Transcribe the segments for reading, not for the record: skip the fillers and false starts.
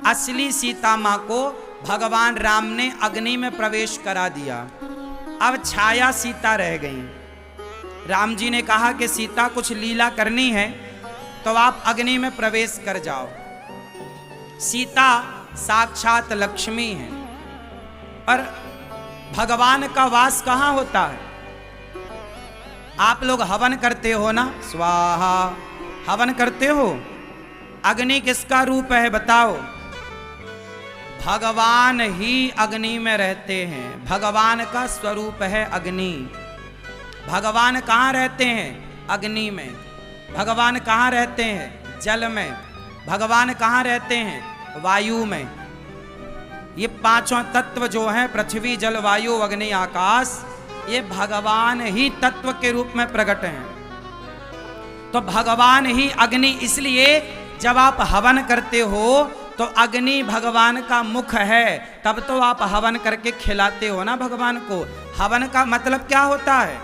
असली सीता माँ को भगवान राम ने अग्नि में प्रवेश करा दिया। अब छाया सीता रह गई। राम जी ने कहा कि सीता कुछ लीला करनी है तो आप अग्नि में प्रवेश कर जाओ। सीता साक्षात लक्ष्मी है और भगवान का वास कहाँ होता है? आप लोग हवन करते हो ना, स्वाहा हवन करते हो। अग्नि किसका रूप है बताओ? भगवान ही अग्नि में रहते हैं। भगवान का स्वरूप है अग्नि। भगवान कहाँ रहते हैं? अग्नि में। भगवान कहाँ रहते हैं? जल में। भगवान कहाँ रहते हैं? वायु में। ये पांचों तत्व जो हैं, पृथ्वी जल वायु अग्नि आकाश, ये भगवान ही तत्व के रूप में प्रकट हैं। तो भगवान ही अग्नि, इसलिए जब आप हवन करते हो तो अग्नि भगवान का मुख है, तब तो आप हवन करके खिलाते हो ना भगवान को। हवन का मतलब क्या होता है?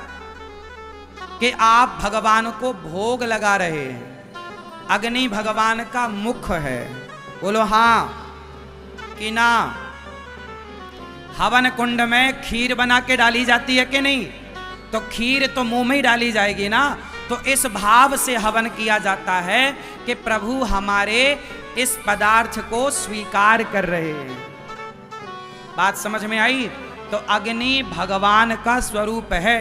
कि आप भगवान को भोग लगा रहे हैं। अग्नि भगवान का मुख है। बोलो हाँ कि ना? हवन कुंड में खीर बना के डाली जाती है कि नहीं? तो खीर तो मुंह में ही डाली जाएगी ना। तो इस भाव से हवन किया जाता है कि प्रभु हमारे इस पदार्थ को स्वीकार कर रहे हैं। बात समझ में आई? तो अग्नि भगवान का स्वरूप है।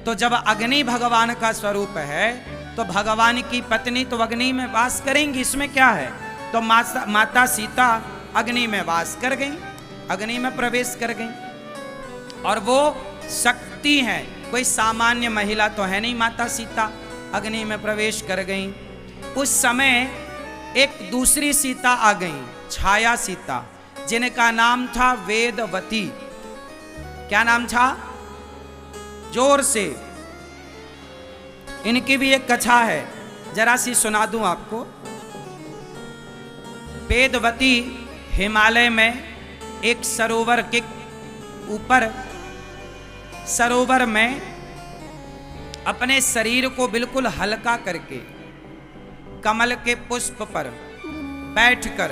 तो जब अग्नि भगवान का स्वरूप है तो भगवान की पत्नी तो अग्नि में वास करेंगी, इसमें क्या है? तो माता सीता अग्नि में वास कर गई, अग्नि में प्रवेश कर गई। और वो शक्ति है, कोई सामान्य महिला तो है नहीं। माता सीता अग्नि में प्रवेश कर गई। उस समय एक दूसरी सीता आ गई, छाया सीता, जिनका नाम था वेदवती। क्या नाम था? जोर से। इनकी भी एक कथा है, जरा सी सुना दूं आपको। वेदवती हिमालय में एक सरोवर के ऊपर, सरोवर में अपने शरीर को बिल्कुल हल्का करके कमल के पुष्प पर बैठकर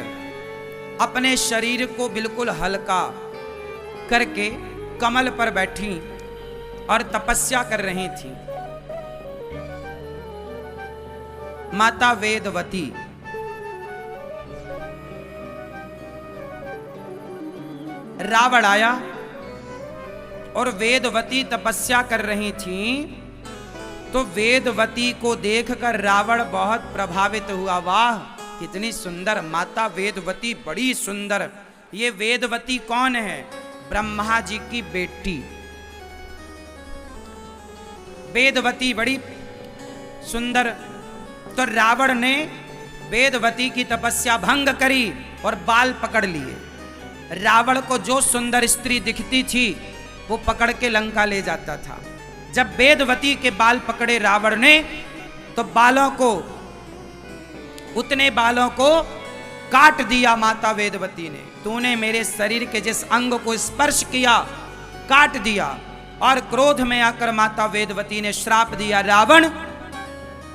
अपने शरीर को बिल्कुल हल्का करके कमल पर बैठी और तपस्या कर रही थी। माता वेदवती। रावण आया और वेदवती तपस्या कर रही थी। तो वेदवती को देखकर रावण बहुत प्रभावित हुआ। वाह कितनी सुंदर माता वेदवती, बड़ी सुंदर। ये वेदवती कौन है? ब्रह्मा जी की बेटी वेदवती, बड़ी सुंदर। तो रावण ने वेदवती की तपस्या भंग करी और बाल पकड़ लिए। रावण को जो सुंदर स्त्री दिखती थी वो पकड़ के लंका ले जाता था। जब वेदवती के बाल पकड़े रावण ने तो बालों को, उतने बालों को काट दिया माता वेदवती ने। तूने मेरे शरीर के जिस अंग को स्पर्श किया काट दिया। और क्रोध में आकर माता वेदवती ने श्राप दिया, रावण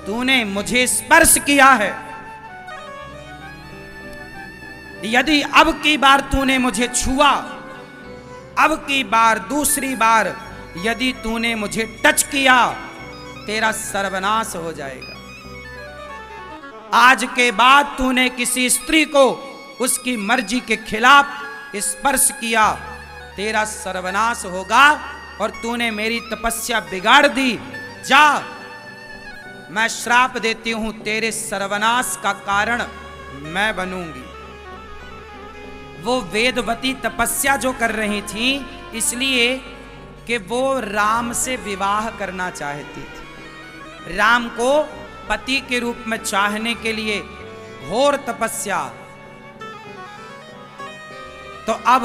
तूने मुझे स्पर्श किया है, यदि अब की बार तूने मुझे छुआ, अब की बार दूसरी बार यदि तूने मुझे टच किया, तेरा सर्वनाश हो जाएगा। आज के बाद तूने किसी स्त्री को उसकी मर्जी के खिलाफ स्पर्श किया, तेरा सर्वनाश होगा। और तूने मेरी तपस्या बिगाड़ दी। जा, मैं श्राप देती हूं, तेरे सर्वनाश का कारण मैं बनूंगी। वो वेदवती तपस्या जो कर रही थी इसलिए कि वो राम से विवाह करना चाहती थी। राम को पति के रूप में चाहने के लिए घोर तपस्या। तो अब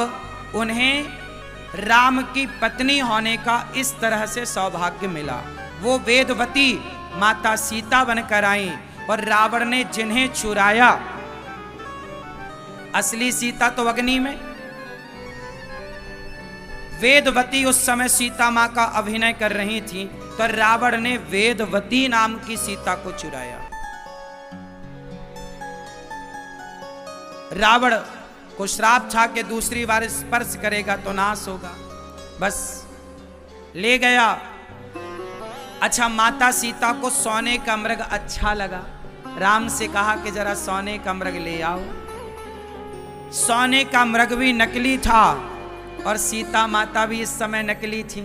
उन्हें राम की पत्नी होने का इस तरह से सौभाग्य मिला। वो वेदवती माता सीता बनकर आई और रावण ने जिन्हें चुराया, असली सीता तो अग्नि में, वेदवती उस समय सीता मां का अभिनय कर रही थी। तो रावण ने वेदवती नाम की सीता को चुराया। रावण को श्राप छा के दूसरी बार स्पर्श करेगा तो नाश होगा। बस ले गया। अच्छा, माता सीता को सोने का मृग अच्छा लगा। राम से कहा कि जरा सोने का मृग ले आओ। सोने का मृग भी नकली था और सीता माता भी इस समय नकली थी।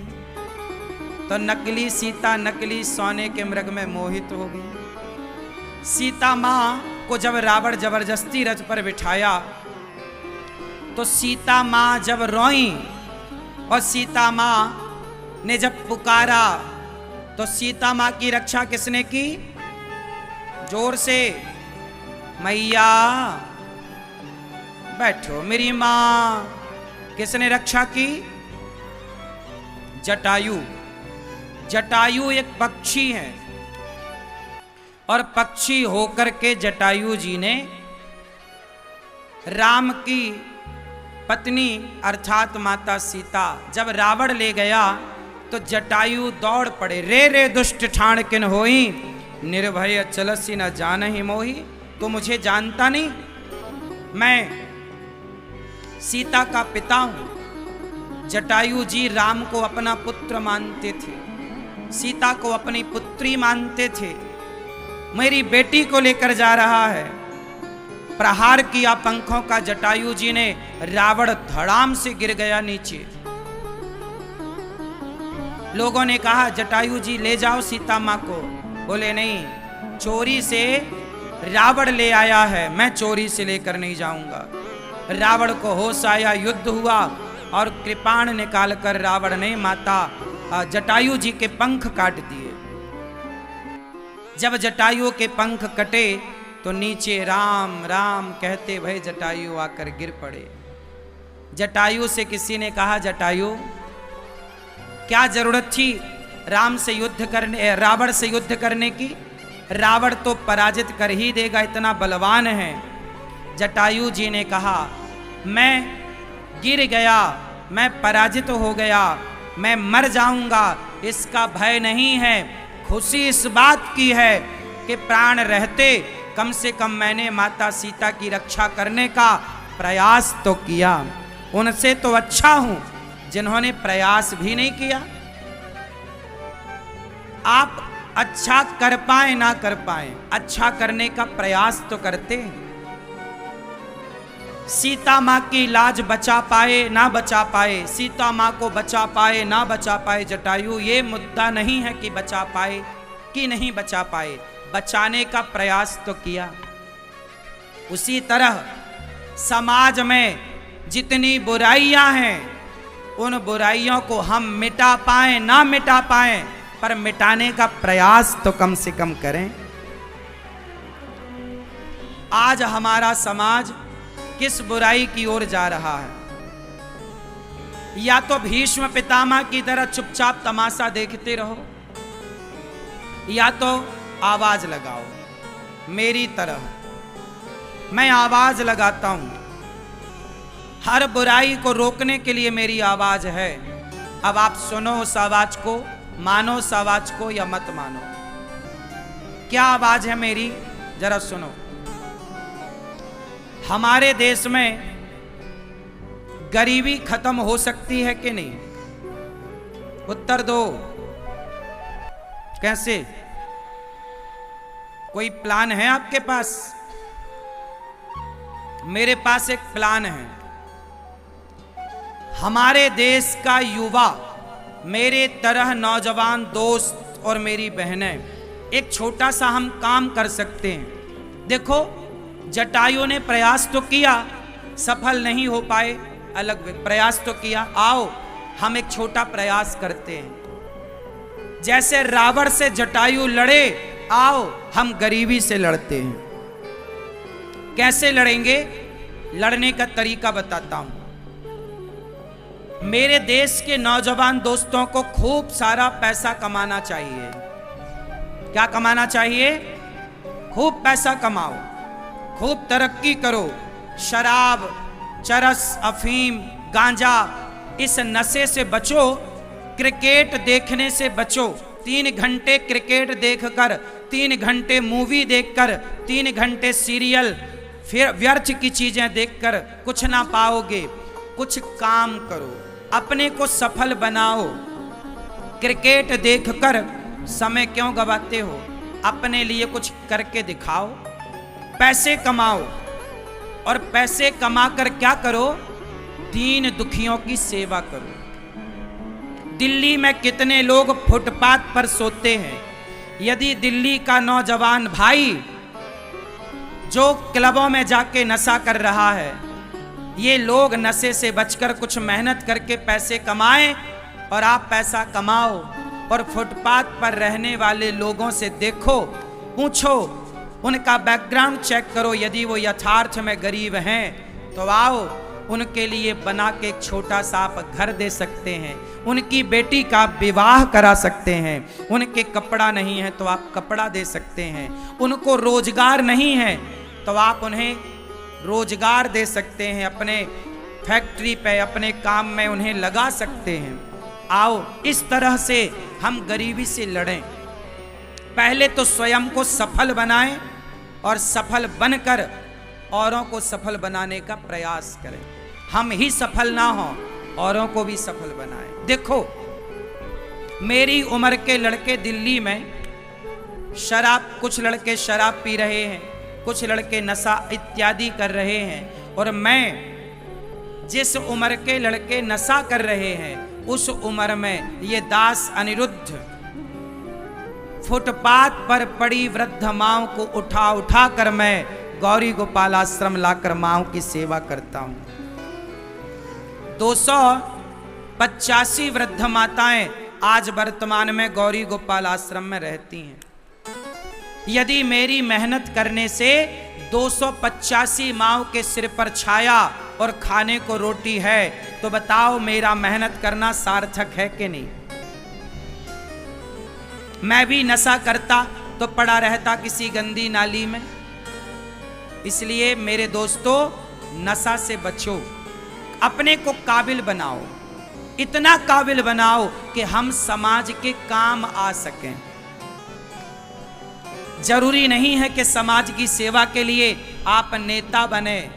तो नकली सीता नकली सोने के मृग में मोहित हो गई। सीता माँ को जब रावण जबरदस्ती रथ पर बिठाया तो सीता माँ जब रोई और सीता माँ ने जब पुकारा तो सीता माँ की रक्षा किसने की? जोर से, मैया बैठो मेरी माँ। किसने रक्षा की? जटायु। जटायु एक पक्षी है और पक्षी होकर के जटायु जी ने राम की पत्नी अर्थात माता सीता जब रावण ले गया तो जटायु दौड़ पड़े। रे रे दुष्ट ठाण किन होई, निर्भय चलसी न जान ही मोही। तो मुझे जानता नहीं, मैं सीता का पिता हूं। जटायु जी राम को अपना पुत्र मानते थे, सीता को अपनी पुत्री मानते थे। मेरी बेटी को लेकर जा रहा है। प्रहार किया पंखों का जटायु जी ने, रावण धड़ाम से गिर गया नीचे। लोगों ने कहा जटायु जी ले जाओ सीता मां को। बोले नहीं, चोरी से रावण ले आया है, मैं चोरी से लेकर नहीं जाऊंगा। रावण को होश आया, युद्ध हुआ और कृपाण निकालकर रावण ने माता जटायु जी के पंख काट दिए। जब जटायु के पंख कटे तो नीचे राम राम कहते भय जटायु आकर गिर पड़े। जटायु से किसी ने कहा, जटायु क्या जरूरत थी राम से युद्ध करने, रावण से युद्ध करने की? रावण तो पराजित कर ही देगा, इतना बलवान है। जटायु जी ने कहा, मैं गिर गया, मैं पराजित हो गया, मैं मर जाऊंगा, इसका भय नहीं है। खुशी इस बात की है कि प्राण रहते कम से कम मैंने माता सीता की रक्षा करने का प्रयास तो किया। उनसे तो अच्छा हूं जिन्होंने प्रयास भी नहीं किया। आप अच्छा कर पाए ना कर पाए, अच्छा करने का प्रयास तो करते। सीता माँ की लाज बचा पाए ना बचा पाए, सीता माँ को बचा पाए ना बचा पाए जटायु, ये मुद्दा नहीं है कि बचा पाए कि नहीं बचा पाए, बचाने का प्रयास तो किया। उसी तरह समाज में जितनी बुराइयां हैं उन बुराइयों को हम मिटा पाए ना मिटा पाए, पर मिटाने का प्रयास तो कम से कम करें। आज हमारा समाज किस बुराई की ओर जा रहा है? या तो भीष्म पितामह की तरह चुपचाप तमाशा देखते रहो, या तो आवाज लगाओ मेरी तरह। मैं आवाज लगाता हूं, हर बुराई को रोकने के लिए मेरी आवाज है। अब आप सुनो उस आवाज को, मानो उस आवाज को या मत मानो। क्या आवाज है मेरी, जरा सुनो। हमारे देश में गरीबी खत्म हो सकती है कि नहीं? उत्तर दो। कैसे? कोई प्लान है आपके पास? मेरे पास एक प्लान है। हमारे देश का युवा, मेरे तरह नौजवान दोस्त और मेरी बहनें, एक छोटा सा हम काम कर सकते हैं। देखो, जटायु ने प्रयास तो किया, सफल नहीं हो पाए, अलग प्रयास तो किया। आओ हम एक छोटा प्रयास करते हैं। जैसे रावण से जटायु लड़े, आओ हम गरीबी से लड़ते हैं। कैसे लड़ेंगे? लड़ने का तरीका बताता हूं। मेरे देश के नौजवान दोस्तों को खूब सारा पैसा कमाना चाहिए। क्या कमाना चाहिए? खूब पैसा कमाओ, खूब तरक्की करो। शराब, चरस, अफीम, गांजा, इस नशे से बचो। क्रिकेट देखने से बचो। 3 घंटे क्रिकेट देखकर, 3 घंटे मूवी देखकर, 3 घंटे सीरियल, फिर व्यर्थ की चीजें देखकर कुछ ना पाओगे। कुछ काम करो, अपने को सफल बनाओ। क्रिकेट देखकर समय क्यों गवाते हो? अपने लिए कुछ करके दिखाओ। पैसे कमाओ और पैसे कमाकर क्या करो? दीन दुखियों की सेवा करो। दिल्ली में कितने लोग फुटपाथ पर सोते हैं। यदि दिल्ली का नौजवान भाई जो क्लबों में जाके नशा कर रहा है, ये लोग नशे से बचकर कुछ मेहनत करके पैसे कमाएं और आप पैसा कमाओ, और फुटपाथ पर रहने वाले लोगों से देखो, पूछो, उनका बैकग्राउंड चेक करो। यदि वो यथार्थ में गरीब हैं तो आओ, उनके लिए बना के एक छोटा सा आप घर दे सकते हैं। उनकी बेटी का विवाह करा सकते हैं। उनके कपड़ा नहीं है तो आप कपड़ा दे सकते हैं। उनको रोजगार नहीं है तो आप उन्हें रोजगार दे सकते हैं। अपने फैक्ट्री पे, अपने काम में उन्हें लगा सकते हैं। आओ, इस तरह से हम गरीबी से लड़ें। पहले तो स्वयं को सफल बनाएं और सफल बनकर औरों को सफल बनाने का प्रयास करें। हम ही सफल ना हों, औरों को भी सफल बनाएं। देखो, मेरी उम्र के लड़के दिल्ली में कुछ लड़के शराब पी रहे हैं, कुछ लड़के नशा इत्यादि कर रहे हैं, और मैं जिस उम्र के लड़के नशा कर रहे हैं उस उम्र में ये दास अनिरुद्ध फुटपाथ पर पड़ी वृद्ध माओं को उठा उठा कर मैं गौरी गोपाल आश्रम लाकर माओं की सेवा करता हूं। 285 वृद्ध माताएं आज वर्तमान में गौरी गोपाल आश्रम में रहती हैं। यदि मेरी मेहनत करने से 285 माओं के सिर पर छाया और खाने को रोटी है, तो बताओ मेरा मेहनत करना सार्थक है कि नहीं? मैं भी नशा करता तो पड़ा रहता किसी गंदी नाली में। इसलिए मेरे दोस्तों, नशा से बचो, अपने को काबिल बनाओ, इतना काबिल बनाओ कि हम समाज के काम आ सकें। जरूरी नहीं है कि समाज की सेवा के लिए आप नेता बने,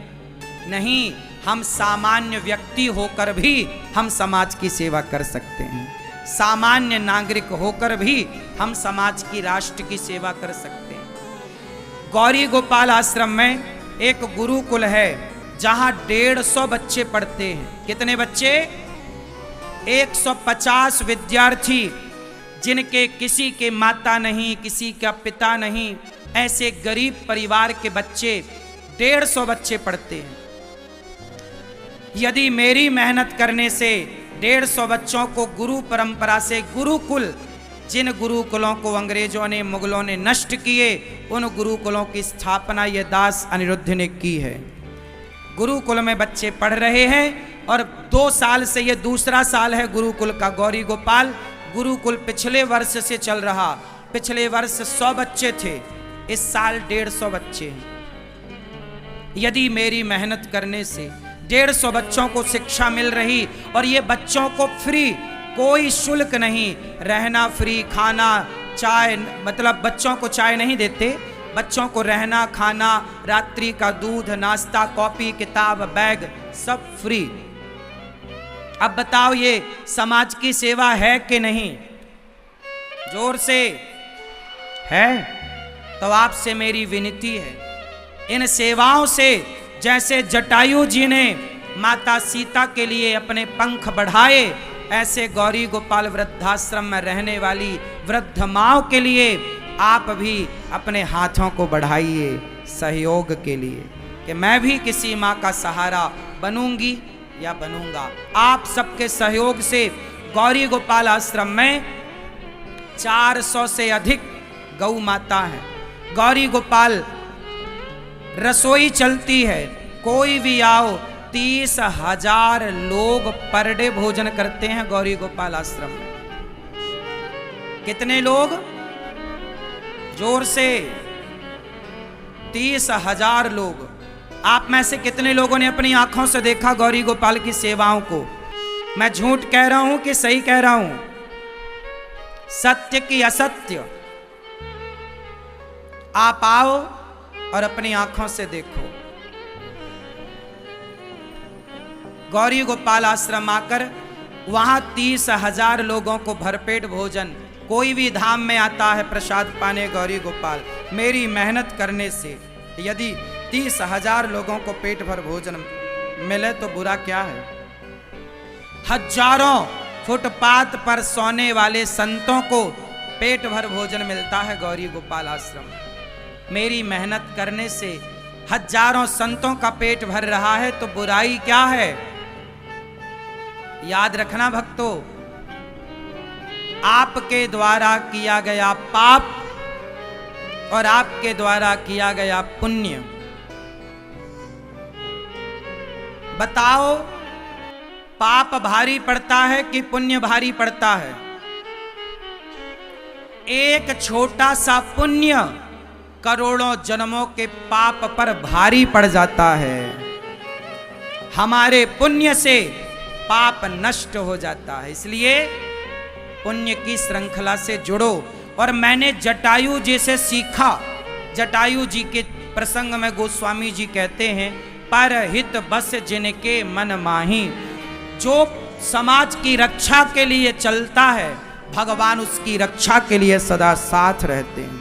नहीं, हम सामान्य व्यक्ति होकर भी हम समाज की सेवा कर सकते हैं। सामान्य नागरिक होकर भी हम समाज की, राष्ट्र की सेवा कर सकते हैं। गौरी गोपाल आश्रम में एक गुरुकुल है जहां 150 बच्चे पढ़ते हैं। कितने बच्चे? 150 विद्यार्थी, जिनके किसी के माता नहीं, किसी का पिता नहीं, ऐसे गरीब परिवार के बच्चे 150 बच्चे पढ़ते हैं। यदि मेरी मेहनत करने से 150 बच्चों को गुरु परंपरा से, गुरुकुल, जिन गुरुकुलों को अंग्रेजों ने, मुगलों ने नष्ट किए, उन गुरुकुलों की स्थापना ये दास अनिरुद्ध ने की है। गुरुकुल में बच्चे पढ़ रहे हैं और 2 साल से, ये दूसरा साल है गुरुकुल का। गौरी गोपाल गुरुकुल पिछले वर्ष से चल रहा। पिछले वर्ष 100 बच्चे थे, इस साल 150 बच्चे हैं। यदि मेरी मेहनत करने से 150 बच्चों को शिक्षा मिल रही, और ये बच्चों को फ्री, कोई शुल्क नहीं, रहना फ्री, खाना, चाय, मतलब बच्चों को चाय नहीं देते, बच्चों को रहना, खाना, रात्रि का दूध, नाश्ता, कॉपी, किताब, बैग, सब फ्री। अब बताओ ये समाज की सेवा है कि नहीं? जोर से है। तो आपसे मेरी विनती है, इन सेवाओं से, जैसे जटायु जी ने माता सीता के लिए अपने पंख बढ़ाए, ऐसे गौरी गोपाल वृद्धाश्रम में रहने वाली वृद्ध माओं के लिए आप भी अपने हाथों को बढ़ाइए सहयोग के लिए, कि मैं भी किसी माँ का सहारा बनूंगी या बनूंगा। आप सबके सहयोग से गौरी गोपाल आश्रम में 400 से अधिक गौ माता हैं। गौरी गोपाल रसोई चलती है, कोई भी आओ, 30,000 लोग पर डे भोजन करते हैं गौरी गोपाल आश्रम में। कितने लोग? जोर से 30,000 लोग। आप में से कितने लोगों ने अपनी आंखों से देखा गौरी गोपाल की सेवाओं को? मैं झूठ कह रहा हूं कि सही कह रहा हूं? सत्य की असत्य? आप आओ और अपनी आंखों से देखो। गौरी गोपाल आश्रम आकर वहाँ 30,000 लोगों को भरपेट भोजन, कोई भी धाम में आता है प्रसाद पाने गौरी गोपाल, मेरी मेहनत करने से यदि 30,000 लोगों को पेट भर भोजन मिले तो बुरा क्या है। हजारों फुटपाथ पर सोने वाले संतों को पेट भर भोजन मिलता है गौरी गोपाल आश्रम। मेरी मेहनत करने से हजारों संतों का पेट भर रहा है तो बुराई क्या है। याद रखना भक्तों, आपके द्वारा किया गया पाप और आपके द्वारा किया गया पुण्य, बताओ पाप भारी पड़ता है कि पुण्य भारी पड़ता है। एक छोटा सा पुण्य करोड़ों जन्मों के पाप पर भारी पड़ जाता है। हमारे पुण्य से पाप नष्ट हो जाता है, इसलिए पुण्य की श्रृंखला से जुड़ो। और मैंने जटायु जी से सीखा, जटायु जी के प्रसंग में गोस्वामी जी कहते हैं, पर हित बस जिनके मन माही, जो समाज की रक्षा के लिए चलता है भगवान उसकी रक्षा के लिए सदा साथ रहते हैं।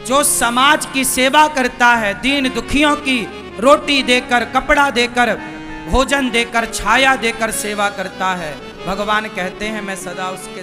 जो समाज की सेवा करता है, दीन दुखियों की रोटी देकर, कपड़ा देकर, भोजन देकर, छाया देकर सेवा करता है, भगवान कहते हैं मैं सदा उसके